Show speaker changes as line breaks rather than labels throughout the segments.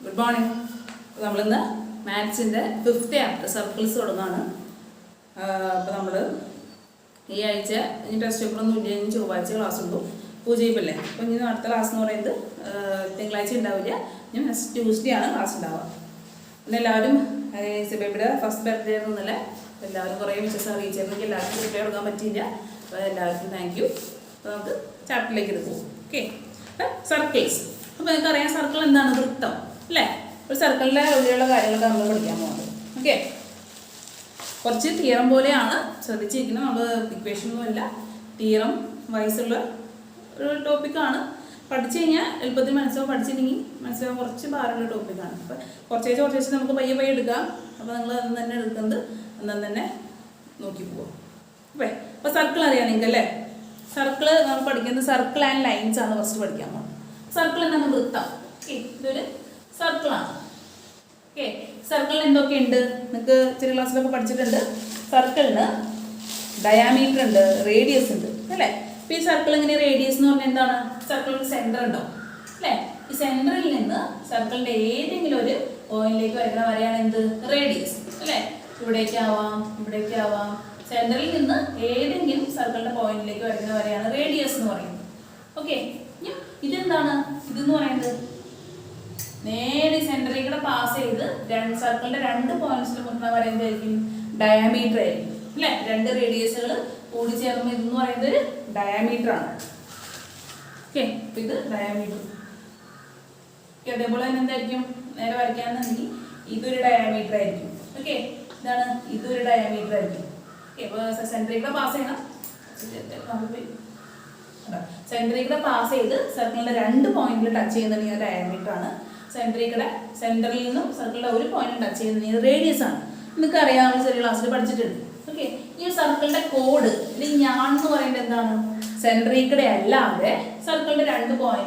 Good morning. We will maths in the 5th chapter circles. We will test paper class. Class Tuesday class. First birthday. Thank you. Chapter okay. Circles. Circle and then circle okay. Theorem equation theorem wise topic topic circle circle and lines are first circle and okay, circle. Okay, circle and circle diameter and radius. Circle and radius circle center. Center circle radius. Center circle point radius. Okay, this is center pass circle points diameter. Radius diameter. Okay, this is diameter. Okay, this is diameter. Okay, this is diameter. Okay, center pass center pass circle point touch diameter. Center circle point touch radius. Okay, this circle code center circle point touch code. Okay, center circle point touch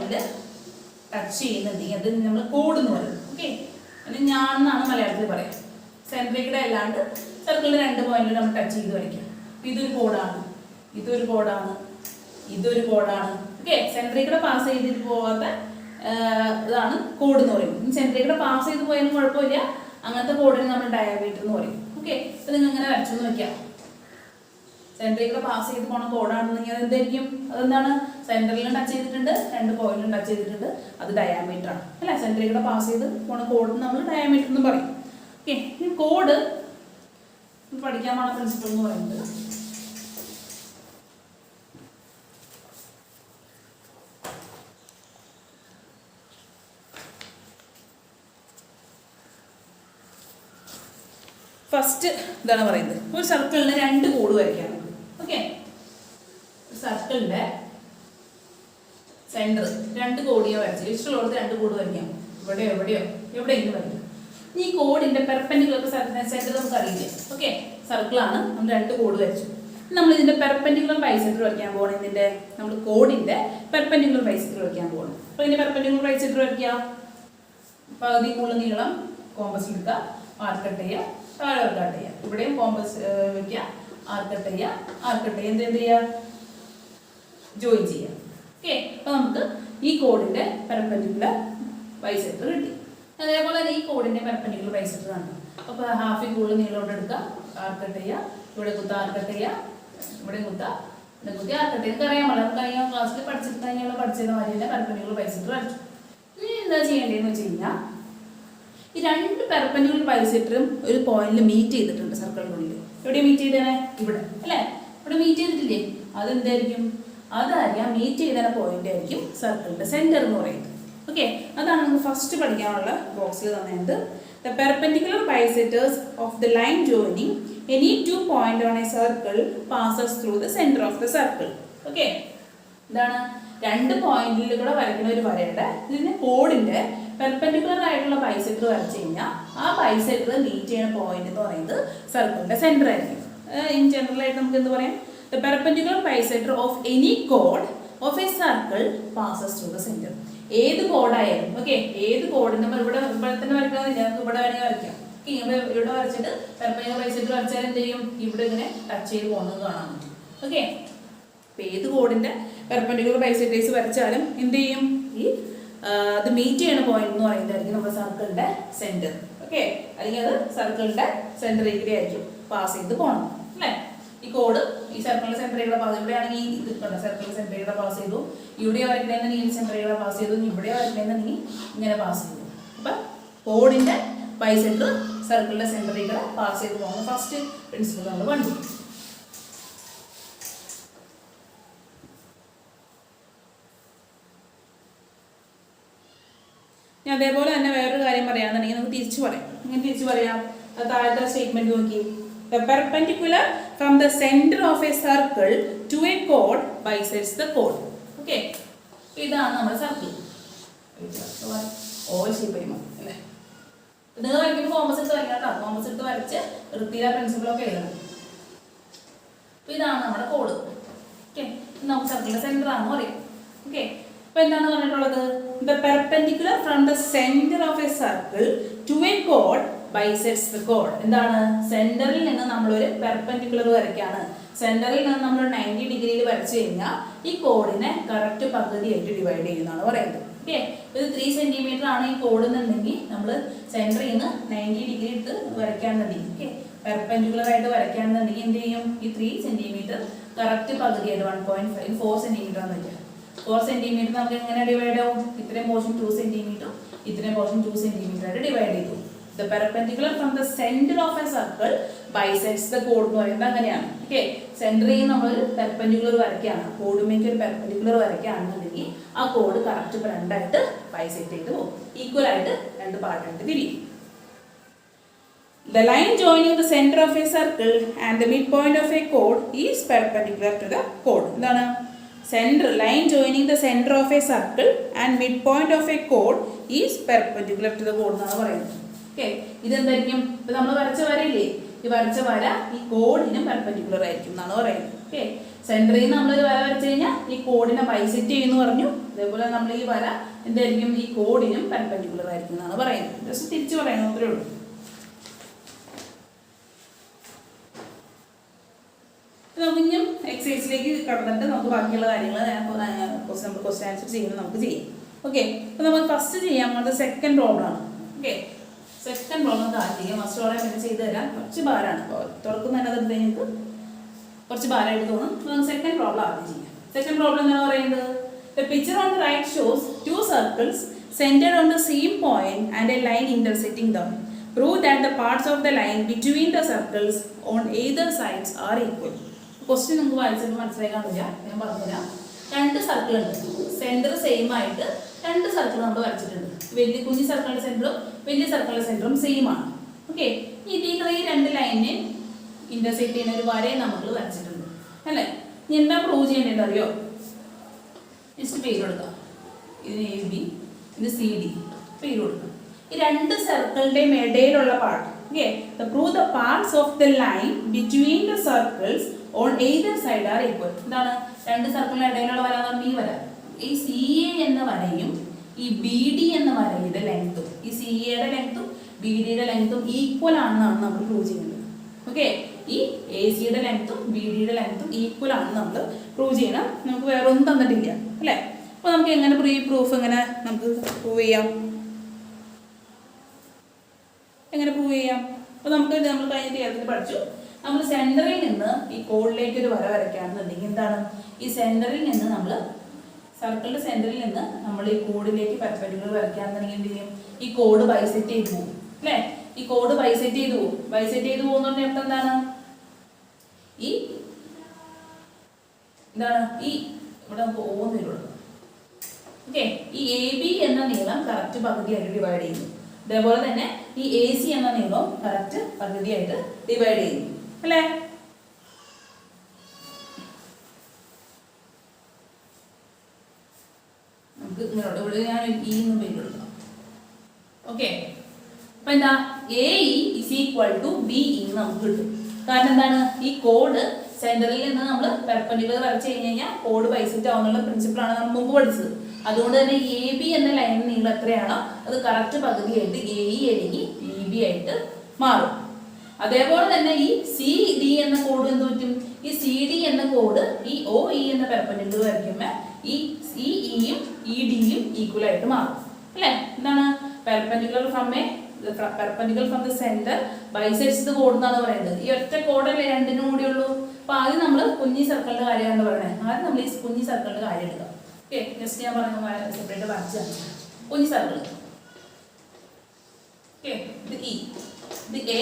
this code. Okay, center pass code. Center pass code diameter. Okay, so center pass code center touch point touch diameter. Center pass code diameter. Okay, code principle. First, one circle two codes. Okay, circle center two codes. This code in the perpendicular center. Okay, circle two codes. We will perpendicular bisector code in the perpendicular bisector. So, in the perpendicular bisector, compass arc compass arc join. Okay, so this code in the perpendicular bisector. And this code in the perpendicular bisector. So, half a code in the arc this perpendicular bisector is point meet the circle. What do you meet? Meet the point circle the center. Okay, that's the first box. The perpendicular bisectors of the line joining any two points on a circle passes through the center of the circle. Okay, that's two points code perpendicular bisector bisector meet point circle center. In general, the perpendicular bisector of any chord of a circle passes through the center. This chord okay, this chord perpendicular bisector touch okay, this chord perpendicular bisectors അത് meet ചെയ്യുന്ന point എന്ന് പറയുന്നതായിരിക്കും നമ്മുടെ സർക്കിളിന്റെ centre. Okay, അല്ലെങ്കിൽ അത് സർക്കിളിന്റെ സെന്ററിൽ കൂടെ ആയിരിക്കും പാസ് ചെയ്ത് പോകണം അല്ലേ. ഈ കോഡ് ഈ സർക്കിളിന്റെ സെന്ററിലൂടെ പാസ്, ഇവിടെയാണെങ്കിൽ ഇത് സർക്കിളിന്റെ സെന്ററിലൂടെ പാസ് ചെയ്തു, ഇവിടെ വരയ്ക്കണമെന്ന് ഈ സെന്ററിലൂടെ പാസ് ചെയ്തു, ഇവിടെ വരയ്ക്കണമെന്ന് ഇങ്ങനെ പാസ് ചെയ്തു. അപ്പൊ കോഡിന്റെ ബൈസെന്റർ സർക്കിളിന്റെ സെന്ററിലൂടെ പാസ് ചെയ്ത് പോകുന്ന ഫസ്റ്റ് പ്രിൻസിപ്പിൾ നമ്മൾ കണ്ടു. അതേപോലെ തന്നെ വേറൊരു കാര്യം പറയാന്നുണ്ടെങ്കിൽ നമുക്ക് തിരിച്ചു പറയാം. ഇങ്ങനെ തിരിച്ചു പറയാം. താഴത്തെ സ്റ്റേറ്റ്മെന്റ് നോക്കി, the perpendicular from the center of a circle to a chord bisects the chord. Okay, ഇതാണ് നമ്മുടെ സർക്കിൾ. ഓവൽ ഷേപ്പ് അല്ലേ. നിങ്ങൾ വരയ്ക്കുമ്പോൾ കോമ്പസ് എടുത്ത് വരയ്ക്കാം കേട്ടോ. കോമ്പസ് എടുത്ത് വരച്ച് വൃത്തിയിലെ പ്രിൻസിപ്പിളൊക്കെ എഴുതണം. അപ്പൊ ഇതാണ് നമ്മുടെ കോഡ്. ഓക്കെ, നമുക്ക് സർക്കിളിന്റെ സെന്റർ ആണെന്ന് പറയും. ഓക്കെ, അപ്പൊ എന്താണ് പറഞ്ഞിട്ടുള്ളത്? The perpendicular from the center of a circle to a chord bisects the chord. എന്താണ്? സെന്ററിൽ നിന്ന് നമ്മളൊരു പെർപെൻഡിക്കുലർ വരയ്ക്കാണ്. സെന്ററിൽ നിന്ന് നമ്മൾ 90 ഡിഗ്രിയിൽ വരച്ചു കഴിഞ്ഞാൽ ഈ കോഡിനെ കറക്റ്റ് പകുതിയായിട്ട് ഡിവൈഡ് ചെയ്യുന്നതാണ് പറയുന്നത്. ഓക്കെ, ഇത് 3 സെന്റിമീറ്റർ ആണ് ഈ കോഡ് എന്നുണ്ടെങ്കിൽ നമ്മൾ സെന്ററിൽ നിന്ന് 90 ഡിഗ്രി എടുത്ത് വരയ്ക്കാന്നുണ്ടെങ്കിൽ, ഓക്കെ, പെർപെൻഡിക്കുലർ ആയിട്ട് വരയ്ക്കാന്നുണ്ടെങ്കിൽ എന്ത് ചെയ്യും? ഈ 3 സെന്റിമീറ്റർ കറക്റ്റ് പകുതിയായിട്ട് 1.5 4 സെന്റിമീറ്റർ എന്ന് വെച്ചാൽ 4 സെന്റിമീറ്റർ നമുക്ക് എങ്ങനെ ഡിവൈഡ് ആവും? ഇത്രയും പോർഷൻ 2 സെന്റിമീറ്റർ, ഇത്രയും പോർഷൻ 2 സെന്റിമീറ്റർ ആയിട്ട് ഡിവൈഡ് ചെയ്തു. The perpendicular from the center of a circle bisects the chord എന്ന് പറയുന്നത് അങ്ങനെയാണ്. ഓക്കെ, സെന്ററിൽ നമ്മൾ പെർപെൻഡിക്കുലർ വരയ്ക്കുകയാണ്, കോഡുമേക്ക് ഒരു പെർപെൻഡിക്കുലർ വരയ്ക്കുകയാണെന്നുണ്ടെങ്കിൽ ആ കോഡ് കറക്റ്റ് രണ്ടായിട്ട് ബൈസെക്ട് ചെയ്ത് പോകും, ഈക്വൽ ആയിട്ട് രണ്ട് പാർട്ടായിട്ട് തിരിയും. The line joining the center of a circle and the midpoint of a chord is perpendicular to the chord. എന്താണ്? Center line joining the center of a circle and midpoint of a chord is perpendicular to the chord എന്നാണ് പറയുന്നത്. Okay, ഇതെന്തായിരിക്കും? ഇപ്പൊ നമ്മൾ വരച്ച വരയില്ലേ, ഈ വരച്ച വര ഈ കോഡിനും പെർപെൻഡിക്കുലർ ആയിരിക്കും എന്നാണ് പറയുന്നത്. ഓക്കെ, സെന്ററിൽ നിന്ന് നമ്മളൊരു വര വരച്ചു കഴിഞ്ഞാൽ ഈ കോഡിനെ ബൈസെക്ട് ചെയ്യുന്നു പറഞ്ഞു. അതേപോലെ നമ്മൾ ഈ വര എന്തായിരിക്കും? ഈ കോഡിനും പെർപെൻഡിക്കുലർ ആയിരിക്കും എന്നാണ് പറയുന്നത്. ജസ്റ്റ് തിരിച്ചു പറയുന്നത് അത്രേ ഉള്ളൂ. നമുക്ക് ഇനിയും എക്സസൈസിലേക്ക് കടന്നിട്ട് നമുക്ക് ബാക്കിയുള്ള കാര്യങ്ങൾ നമ്മൾ ക്വസ്റ്റ്യൻ ആൻസർ ചെയ്യുന്നത് നമുക്ക് ചെയ്യാം. ഓക്കെ, അപ്പോൾ നമ്മൾ ഫസ്റ്റ് ചെയ്യാൻ പോകുന്നത് സെക്കൻഡ് പ്രോബ്ലം ആണ്. ഓക്കെ, സെക്കൻഡ് പ്രോബ്ലം ആദ്യം ചെയ്യാം. ഫസ്റ്റ് പ്രോബ്ലം പിന്നെ ചെയ്ത് തരാം, കുറച്ച് ഭാരമാണ്. തുടക്കം തന്നെ അത് നിങ്ങൾക്ക് കുറച്ച് ഭാരമായിട്ട് തോന്നും. നമുക്ക് സെക്കൻഡ് പ്രോബ്ലം ആദ്യം ചെയ്യാം. സെക്കൻഡ് പ്രോബ്ലം എന്ന് പറയുന്നത്, the picture on the right shows two circles centered on the same point and a line intersecting them. Prove that the parts of the line between the circles on either sides are equal. Question നമുക്ക് വായിച്ചപ്പോൾ മനസ്സിലായി കാണില്ല, ഞാൻ പറഞ്ഞുതരാം. രണ്ട് circle ഉണ്ട്, centre same ആയിട്ട് രണ്ട് സർക്കിൾ നമ്മൾ വരച്ചിട്ടുണ്ട്. വലിയ കുഞ്ഞു സർക്കിളിന്റെ സെന്ററും വലിയ സർക്കിളിന്റെ സെന്ററും സെയിം ആണ്. ഓക്കെ, ഇതിൽ ഈ രണ്ട് ലൈനിനെ ഇന്റർസെക്ട് ചെയ്യുന്ന ഒരു വരയും നമ്മൾ വരച്ചിട്ടുണ്ട് അല്ലേ. ഇനി എന്താ പ്രൂവ് ചെയ്യേണ്ടത് അറിയോ? ജസ്റ്റ് പേര് കൊടുക്കാം. ഇത് AB, ഇത് CD, പേര് കൊടുക്കാം. ഈ രണ്ട് സർക്കിളിന്റെയും ഇടയിലുള്ള part, okay, prove the parts of the line between the circles on either side are equal. എന്താണ്? രണ്ട് സർക്കിളിന്റെ ഇടയിലുള്ള വര എന്ന് പറഞ്ഞാൽ ഈ വര, ഈ CA എന്ന വരയും ഈ BD എന്ന വരയുടെ ലെങ്ത്തും, ഈ CAയുടെ ലെങ്ത്തും BDയുടെ ലെങ്ത്തും ഈക്വൽ ആണെന്നാണ് നമ്മൾ പ്രൂവ് ചെയ്യുന്നത്. ഓക്കെ, ഈ ACയുടെ ലെങ്ത്തും BDയുടെ ലെങ്ത്തും ഈക്വൽ ആണെന്ന് നമ്മൾ പ്രൂവ് ചെയ്യണം. നമുക്ക് വേറെ ഒന്നും തന്നിട്ടില്ല അല്ലേ. അപ്പോൾ നമുക്ക് എങ്ങനെ പ്രൂഫ് എങ്ങനെ നമുക്ക് പ്രൂവ് ചെയ്യാം? എങ്ങനെ പ്രൂവ് ചെയ്യാം? അപ്പോൾ നമ്മൾ കഴിഞ്ഞ തീയതി പഠിച്ചു, നമ്മൾ സെന്ററിൽ നിന്ന് ഈ കോഡിലേക്ക് ഒരു വര വരയ്ക്കുകയാണെന്നുണ്ടെങ്കിൽ എന്താണ്? ഈ സെന്ററിൽ നിന്ന് നമ്മൾ സർക്കിളിന്റെ സെന്ററിൽ നിന്ന് നമ്മൾ ഈ കോഡിലേക്ക് പെർപെൻഡിക്കുലർ വരയ്ക്കുകയാണെന്നുണ്ടെങ്കിൽ എന്ത് ചെയ്യും? ഈ കോഡ് ബൈസെക്ട് ചെയ്ത് പോകും അല്ലേ. ഈ കോഡ് ബൈസെക്ട് ചെയ്ത് പോകും. ബൈസെക്ട് ചെയ്ത് പോകുന്നതിന്റെ അർത്ഥം എന്താണ്? ഈ എന്താണ്? ഈ ഇവിടെ നമുക്ക് ഓന്നിട്ടുണ്ട്. ഓക്കെ, ഈ AB എന്ന നീളം കറക്റ്റ് പകുതിയായിട്ട് ഡിവൈഡ് ചെയ്യുന്നു. അതേപോലെ തന്നെ ഈ AC എന്ന നീളവും കറക്റ്റ് പകുതിയായിട്ട് ഡിവൈഡ് ചെയ്യുന്നു അല്ലേ. നമുക്ക് ഇങ്ങോട്ട് ഇവിടെ ഞാൻ E എന്ന് പേര് കൊടുക്കാം. ഓക്കെ, അപ്പൊ എന്താ? AE is equal to BE നമുക്ക് കിട്ടും. കാരണം എന്താണ്? ഈ കോഡ് സെന്ററിൽ നിന്ന് നമ്മൾ പെർപെൻഡിക്കുലർ വരച്ചു കഴിഞ്ഞാൽ കോഡ് ബൈസെക്ട് ആവുന്നുള്ള പ്രിൻസിപ്പിളാണ് നമ്മൾ മുമ്പ് പഠിച്ചത്. അതുകൊണ്ട് തന്നെ AB എന്ന ലൈൻ നീളം എത്രയാണോ അത് കറക്റ്റ് പകുതിയായിട്ട് AE അല്ലെങ്കിൽ EB ആയിട്ട് മാറും. അതേപോലെ തന്നെ ഈ CD എന്ന കോഡ് എന്ത് പറ്റും? ഈ CD എന്ന കോഡ് ഈ OE എന്ന പെർപെൻഡിക്കുലർ വരയ്ക്കുമ്പോൾ ഈ ഇയും ഇ ഡിയും ഈക്വൽ ആയിട്ട് മാറും അല്ലേ. എന്താണ് perpendicular from the centre bisects the code എന്നാണ് പറയുന്നത്. ഈ ഒറ്റ കോഡല്ലേ രണ്ടിനും കൂടി ഉള്ളൂ. അപ്പൊ ആദ്യം നമ്മൾ കുഞ്ഞി സർക്കിളിന്റെ കാര്യമാണ് പറയുന്നത്. ആദ്യം നമ്മൾ ഈ കുഞ്ഞി സർക്കിളിന്റെ കാര്യം എടുക്കാം. ഓക്കെ, ജസ്റ്റ് ഞാൻ പറഞ്ഞ സെപ്പറേറ്റ് വരച്ച് കുഞ്ഞി സർക്കിൾ. ഓക്കെ, ഇത് ഇ, ഇത് എ,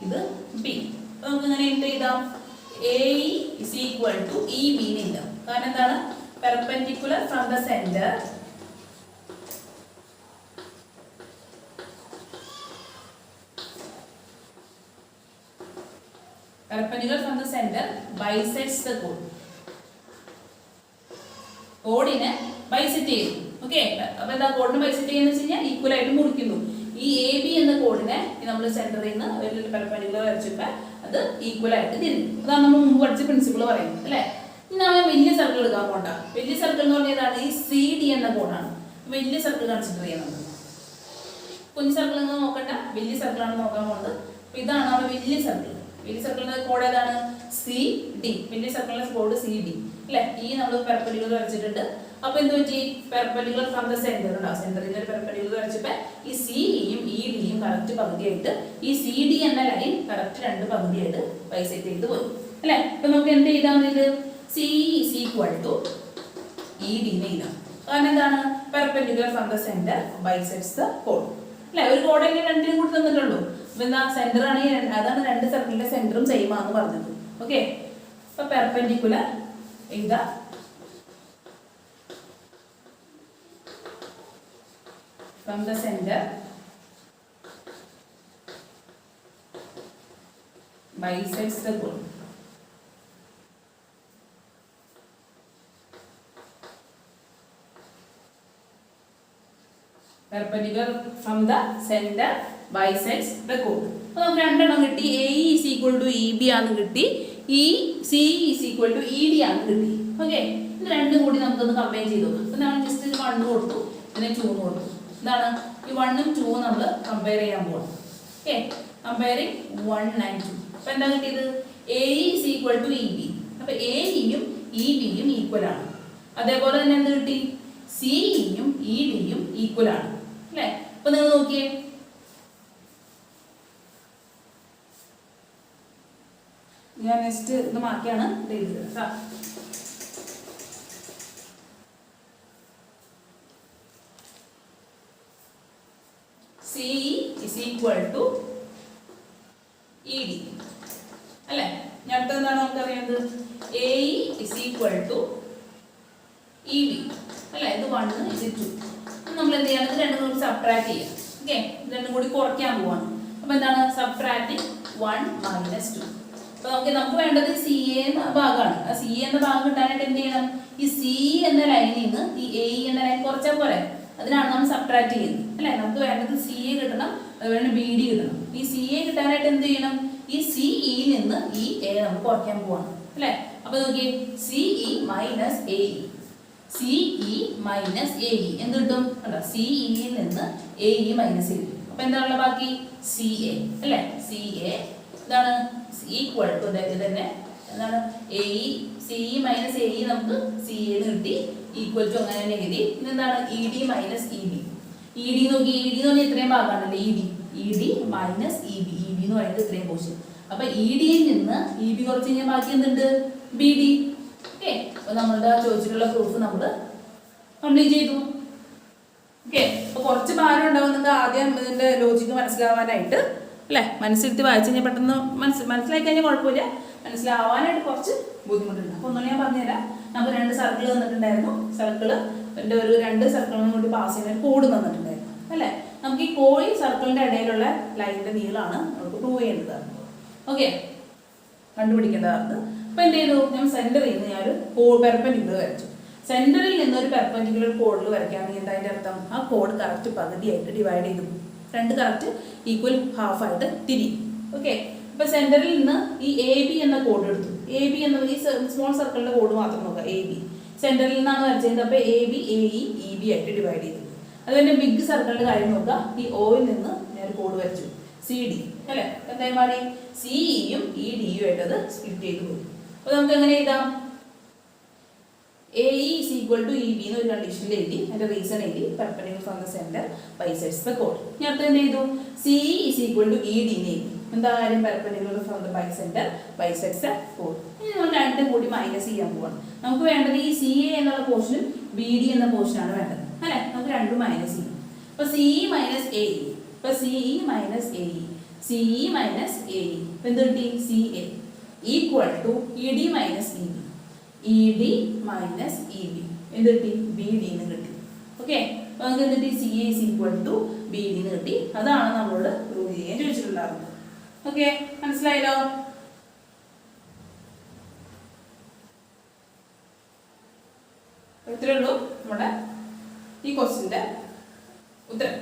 ഇത് ബി. അപ്പൊ നമുക്ക് ഇങ്ങനെ എന്ത് എഴുതാം? A E is equal to E B എന്ന് എഴുതാം. കാരണം എന്താണ്? Perpendicular from the centre bisects the chord. കോഡിനെ ബൈസെക്ട് ചെയ്യുന്നു. ഓക്കെ, അപ്പൊ എന്താ കോഡിനെ ബൈസെക്ട് ചെയ്യുന്ന വെച്ച് കഴിഞ്ഞാൽ ഈക്വൽ ആയിട്ട് മുറിക്കുന്നു. ഈ എ ബി എന്ന കോഡിനെ നമ്മൾ സെന്ററിൽ നിന്ന് ഒരു പെർപെൻഡിക്കുലർ വരച്ചപ്പോൾ അത് ഈക്വൽ ആയിട്ട് തിരിഞ്ഞു. അതാണ് നമ്മൾ മുമ്പ് പഠിച്ച പ്രിൻസിപ്പിൾ പറയുന്നത് അല്ലേ. ഇനി നമ്മൾ വലിയ സർക്കിൾ എടുക്കാൻ പോകണ്ട. വലിയ സർക്കിൾ എന്ന് പറഞ്ഞതാണ് ഈ സി ഡി എന്ന കോഡാണ്. വലിയ സർക്കിൾ കൺസിഡർ ചെയ്യുന്നത്. കുഞ്ഞു സർക്കിൾ എന്ന് നോക്കണ്ട, വലിയ സർക്കിളാണ് നോക്കാൻ പോകുന്നത്. അപ്പൊ ഇതാണ് നമ്മുടെ വലിയ സർക്കിൾ. വലിയ സർക്കിളിന്റെ കോഡ് ഏതാണ്? C D. വലിയ സർക്കിളിന്റെ കോഡ് സി ഡി അല്ലെ. ഈ നമ്മൾ പെർപെൻഡിക്കുലർ വരച്ചിട്ടുണ്ട്. അപ്പൊ എന്ത് പറ്റി? പെർപെൻഡിക്കുലർ ഫ്രം ദ സെന്റർ ഉണ്ടാവും. സെന്ററിൽ ഒരു പെർപെൻഡിക്കുലർ വരച്ചപ്പോ ഈ സി ഇയും ഇ ഡിയും കറക്റ്റ് പകുതിയായിട്ട് ഈ സി ഡി എന്ന ലൈൻ കറക്റ്റ് രണ്ട് പകുതിയായിട്ട് ബൈസെക്ട് ചെയ്ത് പോയി അല്ലെ. അപ്പൊ നമുക്ക് എന്ത് ചെയ്താൽ മതി? C is equal to E D എന്ന് എഴുതാം. കാരണം എന്താണ്? Perpendicular from the centre bisects the കോഡ് അല്ലെ. ഒരു കോഡ് തന്നെ രണ്ടിനും കൂടി തന്നിട്ടുള്ളൂ. അപ്പൊ എന്താ? സെന്റർ ആണ്, അതാണ് രണ്ട് സർക്കിളിന്റെ സെന്ററും സെയിം ആണെന്ന് പറഞ്ഞത്. ഓക്കെ, അപ്പൊ പെർപെൻഡിക്കുലർ എഴുതാ from the center bisects the chord. Perpendicular from the center bisects the chord. അപ്പോൾ നമുക്ക് രണ്ടെണ്ണം കിട്ടി. A E is equal to E B ആണെന്ന് കിട്ടി. E C is equal to E D ആണെന്ന് കിട്ടി. ഓക്കെ, ഇത് രണ്ടും കൂടി നമുക്കൊന്ന് കമ്പൈൻ ചെയ്ത് നോക്കാം. അപ്പോൾ നമ്മൾ ജസ്റ്റ് ഇത് 1 കൊടുത്തു, ഇതിനെ 2 കൊടുത്തു. എന്താണ്? ഈ 1ഉം 2ഉം നമ്മൾ കമ്പയർ ചെയ്യാൻ പോകണം. Okay, comparing 1 and 2. അപ്പോൾ എന്താ കിട്ടിയത്? A E is equal to E B. അപ്പോൾ എ ഇയും ഇ ബിയും ഈക്വൽ ആണ്. അതേപോലെ തന്നെ എന്ത് കിട്ടി? സി ഇയും ഇ ഡിയും ഈക്വൽ ആണ് അല്ലേ. അപ്പോൾ നിങ്ങൾ നോക്കിയേ, ഞാൻ നെക്സ്റ്റ് ഇത് മാറ്റിയാണ് എഴുതുന്നത്. C is equal to E D അല്ലേ. ഞാൻ അടുത്ത എന്താണ് നമുക്കറിയുന്നത്? A is equal to E B അല്ലേ. ഇത് 1, ഇത് 2. നമ്മൾ എന്ത് ചെയ്യണം? ഇത് രണ്ടും കൂടി സബ്ട്രാക്ട് ചെയ്യാം. ഓക്കെ, രണ്ടും കൂടി കുറയ്ക്കാൻ പോവാണ്. അപ്പൊ എന്താണ്? സബ്ട്രാക്ടിങ് 1 - 2. അപ്പൊ നമുക്ക് വേണ്ടത് സി എ എന്ന ഭാഗമാണ്. ആ സി എന്ന ഭാഗം കിട്ടാനായിട്ട് എന്ത് ചെയ്യണം? ഈ സി എന്ന ലൈനിൽ നിന്ന് ഈ എ എന്ന ലൈൻ കുറച്ചാൽ പോരെ. അതിനാണ് നമ്മൾ സബ്ട്രാക്ട് ചെയ്യുന്നത് അല്ലെ. നമുക്ക് വേണ്ടത് സി എ കിട്ടണം, അതുപോലെ ബി ഡി കിട്ടണം. ഈ സി എ കിട്ടാനായിട്ട് എന്ത് ചെയ്യണം? ഈ സി ഇയിൽ നിന്ന് ഈ എ നമ്മൾ കുറയ്ക്കാൻ പോവാണ് അല്ലെ. അപ്പൊ നോക്കിയേ, C E minus A E, C E minus A E എന്ത് കിട്ടും? അല്ല, സി ഇയിൽ നിന്ന് എ ഇ മൈനസ് എ. അപ്പൊ എന്താണുള്ള ബാക്കി? സി എ അല്ലെ. സി എ ഇതാണ് ഈക്വൽ ടു ഇത് തന്നെ എന്താണ്? A E, C E minus A E നമുക്ക് സി എ കിട്ടി, ഈക്വൽ ടു അങ്ങനെ തന്നെ എഴുതി. ഇതെന്താണ്? E D minus E B. E D നോക്കി, ഇ ഡി എന്ന് പറഞ്ഞാൽ ഇത്രയും ഭാഗമാണല്ലോ. E D minus E B. E B എന്ന് പറയുന്നത് ഇത്രയും പോർഷൻ. അപ്പൊ ഇ ഡിയിൽ നിന്ന് ഇ ബി കുറച്ച് കഴിഞ്ഞാൽ ബാക്കി എന്തുണ്ട്? B D. ഓക്കെ, അപ്പൊ നമ്മളുടെ ചോദിച്ചിട്ടുള്ള പ്രൂഫ് നമ്മൾ കംപ്ലീറ്റ് ചെയ്തു. ഓക്കെ, അപ്പൊ കുറച്ച് ഭാരം ഉണ്ടാവുന്നത് ആദ്യം ഇതിന്റെ ലോജിക്ക് മനസ്സിലാവാനായിട്ട് അല്ലെ. മനസ്സിരുത്തി വായിച്ചു കഴിഞ്ഞാൽ പെട്ടെന്ന് മനസ്സിലാക്കി കഴിഞ്ഞാൽ കുഴപ്പമില്ല. മനസ്സിലാവാനായിട്ട് കുറച്ച് ബുദ്ധിമുട്ടുണ്ട്. അപ്പൊ ഒന്നുകൂടി ഞാൻ പറഞ്ഞുതരാം. നമുക്ക് 2 സർക്കിൾ തന്നിട്ടുണ്ടായിരുന്നു. സർക്കിള് ഒരു 2 സർക്കിളിനും കൂടി പാസ് ചെയ്യുന്ന കോഡ് തന്നിട്ടുണ്ടായിരുന്നു അല്ലെ. നമുക്ക് ഈ കോഴി സർക്കിളിന്റെ ഇടയിലുള്ള ലൈനിന്റെ നീളമാണ് നമുക്ക് പ്രൂവ് ചെയ്യേണ്ടത്. ഓക്കെ, കണ്ടുപിടിക്കേണ്ടതാണ്. അപ്പൊ എന്ത് ചെയ്തു? ഞാൻ സെന്ററിൽ നിന്ന് ഞാനൊരു പെർപെൻഡിക്കുലർ വരച്ചു. സെന്ററിൽ നിന്ന് ഒരു പെർപെൻഡിക്കുലർ കോഡിൽ വരയ്ക്കുകയാണെങ്കിൽ എന്താ അർത്ഥം? ആ കോഡ് കറക്റ്റ് പകുതിയായിട്ട് ഡിവൈഡ് ചെയ്തു, 2 കറക്റ്റ് ഈക്വൽ ഹാഫ് ആയിട്ട് തിരിയും. ഓക്കെ, അപ്പൊ സെന്ററിൽ നിന്ന് ഈ എ ബി എന്ന കോഡ് എടുത്തു. എ ബി എന്ന ഈ സ്മോൾ സർക്കിളിന്റെ കോഡ് മാത്രം നോക്കാം. എ ബി സെന്ററിൽ നിന്നാണ് വരച്ചത്. അപ്പൊ A B A E E B ആയിട്ട് ഡിവൈഡ് ചെയ്തു. അതുപോലെ ബിഗ് സർക്കിളിന്റെ കാര്യം നോക്കാം. ഈ ഒയിൽ നിന്ന് ഞാൻ കോഡ് വരച്ചു, സി ഡി അല്ലെ. എന്തായാലും മാറി സി ഇയും ഇ ഡിയും ആയിട്ട് അത് സ്പ്ലിറ്റ് ചെയ്ത് പോയി. അപ്പൊ നമുക്ക് എങ്ങനെ എഴുതാം? AE is equal to EB എന്ന് ഒരു കണ്ടീഷനിൽ എഴുതി, അതിന്റെ റീസൺ എഴുതി, perpendicular from the centre bisects the code. ഞാൻ അടുത്ത് എന്ത് ചെയ്തു, CE is equal to ED എന്ന് എഴുതി. എന്താ കാര്യം, perpendicular from the centre bisects the code. ഇനി നമ്മൾ രണ്ടും കൂടി മൈനസ് ചെയ്യാൻ പോവാണ്. നമുക്ക് വേണ്ടത് ഈ CA എന്നുള്ള പോർഷനും BD എന്ന പോർഷനാണ് വേണ്ടത് അല്ലേ. നമുക്ക് രണ്ടും മൈനസ് ചെയ്യും. അപ്പൊ CE മൈനസ് AE, ഇപ്പൊ CE minus AE, CE minus AE എന്ത് കിട്ടി, CA equal to ED minus EB, ED minus EB എന്ത് കിട്ടി, BD എന്ന് കിട്ടി. ഓക്കെ, അപ്പൊ നമുക്ക് എന്ത് കിട്ടി, CA is equal to BD എന്ന് കിട്ടി. അതാണ് നമ്മളോട് പ്രൂവ് ചെയ്യാൻ ചോദിച്ചിട്ടുണ്ടായിരുന്നത്. ഓക്കെ, മനസ്സിലായല്ലോ. ഇത്രയേ ഉള്ളൂ നമ്മുടെ ഈ ക്വസ്റ്റ്യന്റെ ഉത്തരം.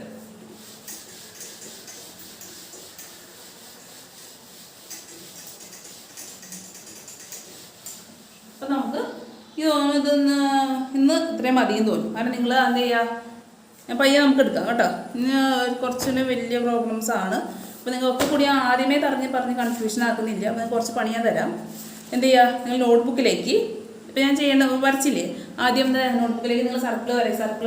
അപ്പൊ നമുക്ക് ഇന്ന് ഇത്രയും മതിയെന്ന് തോന്നും. കാരണം നിങ്ങൾ എന്ത് ചെയ്യുക, പയ്യെ നമുക്ക് എടുക്കാം കേട്ടോ. ഇന്ന് കുറച്ചിന് വലിയ പ്രോബ്ലംസ് ആണ്. അപ്പോൾ നിങ്ങൾക്ക് കൂടി ആദ്യമേ പറഞ്ഞ് കൺഫ്യൂഷൻ ആക്കുന്നില്ല. അപ്പോൾ കുറച്ച് പണി ഞാൻ തരാം. എന്ത് ചെയ്യുക, നിങ്ങൾ നോട്ട്ബുക്കിലേക്ക് ഇപ്പോൾ ഞാൻ വരച്ചില്ലേ, ആദ്യം നോട്ട്ബുക്കിലേക്ക് നിങ്ങൾ സർക്കിൾ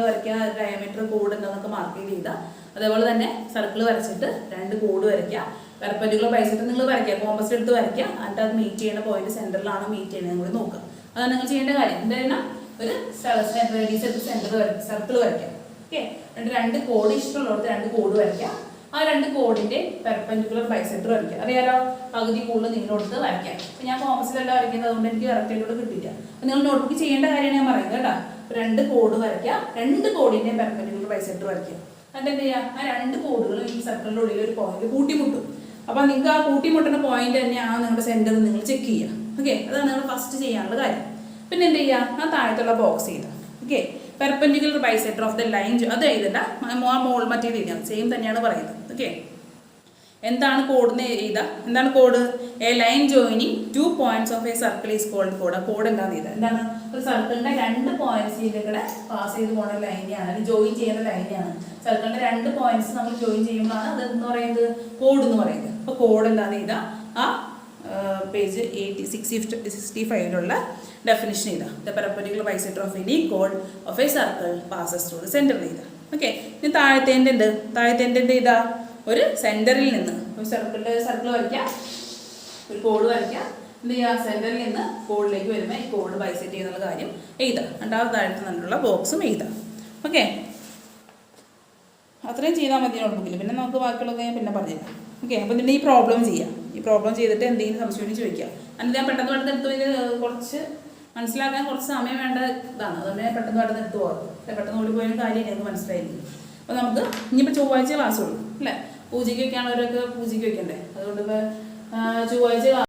വരയ്ക്കുക, ഡയമീറ്റർ കോഡ് എന്താണെന്നൊക്കെ മാർക്ക് ചെയ്താൽ, അതേപോലെ തന്നെ സർക്കിൾ വരച്ചിട്ട് 2 കോഡ് വരയ്ക്കുക. പെർപെൻഡിക്കുലർ ബൈസെക്ടർ നിങ്ങൾ വരയ്ക്കുക, കോമ്പസ് എടുത്ത് വരയ്ക്കുക. എന്നിട്ട് അത് മീറ്റ് ചെയ്യുന്ന പോയിന്റ് സെൻറ്ററിലാണ് മീറ്റ് ചെയ്യുന്നത് നിങ്ങൾ നോക്കുക. അതാണ് നിങ്ങൾ ചെയ്യേണ്ട കാര്യം. എന്തായാലും ഒരു സർക്കിൾ വരയ്ക്കാം. ഓക്കെ, എന്നിട്ട് 2 കോഡ് ഇഷ്ടമുള്ളവർക്ക് 2 കോഡ് വരയ്ക്കാം. ആ 2 കോഡിന്റെ പെർപെൻഡിക്കുലർ ബൈസെക്ടർ വരയ്ക്കുക. അറിയാലോ, പകുതി കൂടുതൽ നിങ്ങളോടത്ത് വരയ്ക്കാം. അപ്പം ഞാൻ കോമസിലല്ല വരയ്ക്കുന്നത്, അതുകൊണ്ട് എനിക്ക് കറക്റ്റ് ആയിട്ടോട് കിട്ടില്ല. അപ്പം നിങ്ങൾ നോട്ട്ബുക്ക് ചെയ്യേണ്ട കാര്യമാണ് ഞാൻ പറയുന്നത് കേട്ടോ. 2 കോഡ് വരയ്ക്കുക, 2 കോഡിന്റെ പെർപെൻഡിക്കുലർ ബൈസെക്ടർ വരയ്ക്കുക. എന്നിട്ട് എന്ത് ചെയ്യുക, ആ 2 കോഡുകളും ഈ സർക്കിളിൻ്റെ ഉള്ളിൽ ഒരു പോയിന്റ് കൂട്ടിമുട്ടും. അപ്പം നിങ്ങൾക്ക് ആ കൂട്ടിമുട്ടുന്ന പോയിന്റ് തന്നെയാണ് നിങ്ങളുടെ സെന്റർ നിങ്ങൾ ചെക്ക് ചെയ്യുക. ഓക്കെ, അതാണ് നിങ്ങൾ ഫസ്റ്റ് ചെയ്യാനുള്ള കാര്യം. പിന്നെ എന്ത് ചെയ്യുക, ആ താഴത്തുള്ള ബോക്സ് ചെയ്താൽ okay, perpendicular bisector of the line, അത് എഴുതണ്ട, മറ്റേ എഴുതിയാൽ സെയിം തന്നെയാണ് പറയുന്നത്. ഓക്കെ, എന്താണ് കോഡിന് എഴുതുക, എന്താണ് കോഡ്, a line joining 2 points of a circle is called കോഡ്. ആ കോഡ് എന്താണെന്ന് എഴുതുക. എന്താണ്, ഒരു സർക്കിളിന്റെ 2 പോയിന്റ്സ് ഇതിലൂടെ പാസ് ചെയ്ത് പോകുന്ന ലൈനെയാണ്, അല്ലെങ്കിൽ ജോയിൻ ചെയ്യുന്ന ലൈനെയാണ്. സർക്കിളിന്റെ 2 പോയിന്റ്സ് നമ്മൾ ജോയിൻ ചെയ്യുമ്പോഴാണ് അത് എന്ന് പറയുന്നത് കോഡ് എന്ന് പറയുന്നത്. അപ്പോൾ കോഡ് എന്താണെന്ന് എഴുതുക, ആ പേജ് 65 ഡെഫിനിഷൻ ചെയ്താൽ the perpendicular bisector of any code of a circle passes through the centre ചെയ്താൽ. ഓക്കെ, ഇനി താഴത്തേൻ്റെ ചെയ്താ ഒരു സെന്ററിൽ നിന്ന് ഒരു സർക്കിൾ വരയ്ക്കുക, ഒരു കോഡ് വരയ്ക്കുക. എന്ത് ചെയ്യുക, സെന്ററിൽ നിന്ന് കോഡിലേക്ക് വരുമ്പോൾ ഈ കോഡ് ബൈസെക്ട് ചെയ്യുന്നുള്ള കാര്യം എഴുതാം. രണ്ടാമത് താഴത്ത് നിന്നുള്ള ബോക്സും എഴുതാം. ഓക്കെ, അത്രയും ചെയ്താൽ മതി നോട്ട്ബുക്കിൽ. പിന്നെ നമുക്ക് ബാക്കിയുള്ളത് ഞാൻ പിന്നെ പറഞ്ഞുതരാം. ഓക്കെ, അപ്പോൾ ഇതിൻ്റെ ഈ പ്രോബ്ലം ചെയ്യാം. ഈ പ്രോബ്ലം ചെയ്തിട്ട് എന്തെങ്കിലും സംശയം ചോദിക്കാം. എന്നിട്ട് ഞാൻ പെട്ടെന്ന് എടുത്ത് കുറച്ച് മനസ്സിലാക്കാൻ കുറച്ച് സമയം വേണ്ട ഇതാണ്, അതുകൊണ്ട് ഞാൻ പെട്ടെന്ന് എടുത്ത് പോകാം. പെട്ടെന്ന് ഓടിപ്പോയാലും കാര്യം എനിക്ക് മനസ്സിലായില്ല. അപ്പോൾ നമുക്ക് ഇനിയിപ്പോൾ ചൊവ്വാഴ്ച ക്ലാസ് ഉള്ളൂ അല്ലേ. പൂജയ്ക്ക് വെക്കാനുള്ളവരൊക്കെ പൂജയ്ക്ക് വെക്കണ്ടേ, അതുകൊണ്ട് ഇപ്പോൾ ചൊവ്വാഴ്ച